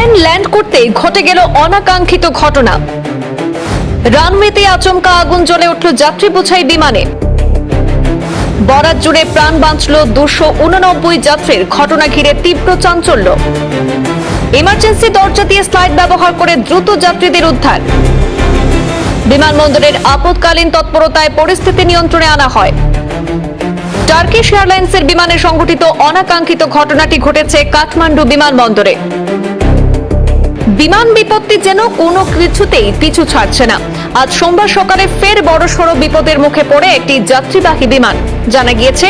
Plane land করতেই ঘটে গেল অনাকাঙ্ক্ষিত ঘটনা। রানওয়েতে আচমকা আগুন জ্বলে উঠল যাত্রী বোঝাই বিমানে। বরাত জুড়ে প্রাণ বাঁচল 289 যাত্রীর। ঘটনা ঘিরে তীব্র চাঞ্চল্য। ইমার্জেন্সি দরজা দিয়ে স্লাইড ব্যবহার করে দ্রুত যাত্রীদের উদ্ধার। বিমানবন্দরের আপৎকালীন তৎপরতায় পরিস্থিতি নিয়ন্ত্রণে আনা হয়। টার্কিশ এয়ারলাইন্সের বিমানে সংঘটিত অনাকাঙ্ক্ষিত ঘটনাটি ঘটেছে কাঠমান্ডু বিমানবন্দরে। বিমান বিপত্তি যেন কোনো কিছুতেই পিছু ছাড়ছে না। আজ সোমবার সকালে ফের বড়সড় বিপদের মুখে পড়ে একটি যাত্রীবাহী বিমান। জানা গিয়েছে,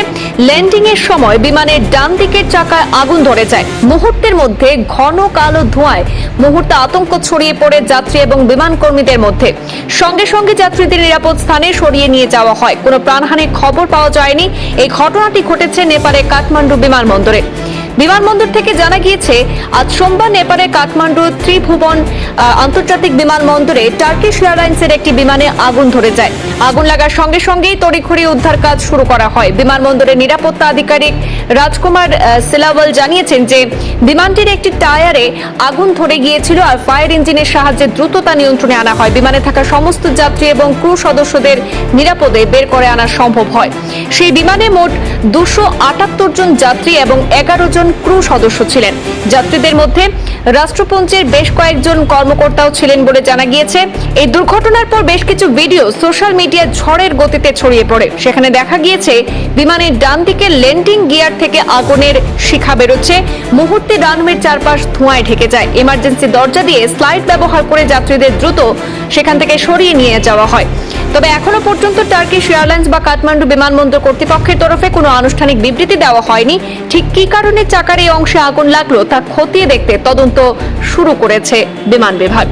ল্যান্ডিং এর সময় বিমানের ডান দিকের চাকায় আগুন ধরে যায়। মুহূর্তের মধ্যে ঘন কালো ধোঁয়ায় মুহূর্তে আতঙ্ক ছড়িয়ে পড়ে যাত্রী এবং বিমান কর্মীদের মধ্যে। সঙ্গে সঙ্গে যাত্রীদের নিরাপদ স্থানে সরিয়ে নিয়ে যাওয়া হয়। কোনো প্রাণহানির খবর পাওয়া যায়নি। এই ঘটনাটি ঘটেছে নেপালের কাঠমান্ডু বিমানবন্দরে। বিমানবন্দর থেকে জানা গিয়েছে, আজ সোমবার নেপালের কাঠমান্ডু ত্রিভুবন আন্তর্জাতিক বিমানবন্দরে টার্কিশ এয়ারলাইন্সের একটি বিমানে আগুন ধরে যায়। আগুন লাগার সঙ্গে সঙ্গেই তড়িঘড়ি উদ্ধার কাজ শুরু করা হয়। বিমানবন্দরের নিরাপত্তা আধিকারিক রাজকুমার সিলাওয়াল জানিয়েছেন যে বিমানটির একটি টায়ারে আগুন ধরে গিয়েছিল আর ফায়ার ইঞ্জিনের সাহায্যে দ্রুততা নিয়ন্ত্রণে আনা হয়। বিমানে থাকা সমস্ত যাত্রী এবং ক্রু সদস্যদের নিরাপদে বের করে আনা সম্ভব হয়। সেই বিমানে মোট 278 জন যাত্রী এবং 11 জন ক্রু সদস্য ছিলেন। যাত্রীদের মধ্যে রাষ্ট্রপুঞ্জের বেশ কয়েকজন কর্মকর্তাও ছিলেন বলে জানা গিয়েছে। এই দুর্ঘটনার পর বেশ কিছু ভিডিও সোশ্যাল মিডিয়ায় ঝড়ের গতিতে ছড়িয়ে পড়ে। সেখানে দেখা গিয়েছে বিমানের ডান দিকে ল্যান্ডিং গিয়ার থেকে আগুনের শিখা বেরোচ্ছে। মুহূর্তে রানওয়ের চারপাশ ধোঁয়ায় ঢেকে যায়। ইমার্জেন্সি দরজা দিয়ে স্লাইড ব্যবহার করে যাত্রীদের দ্রুত সেখান থেকে সরিয়ে নিয়ে যাওয়া হয়। তবে এখনো পর্যন্ত টার্কিশ এয়ারলাইন্স বা কাঠমান্ডু বিমানবন্দর কর্তৃপক্ষের তরফে কোনো আনুষ্ঠানিক বিবৃতি দেওয়া হয়নি। ঠিক কী কারণে চাকার এই অংশে আগুন লাগলো তা খতিয়ে দেখতে তদন্ত শুরু করেছে বিমান বিভাগ।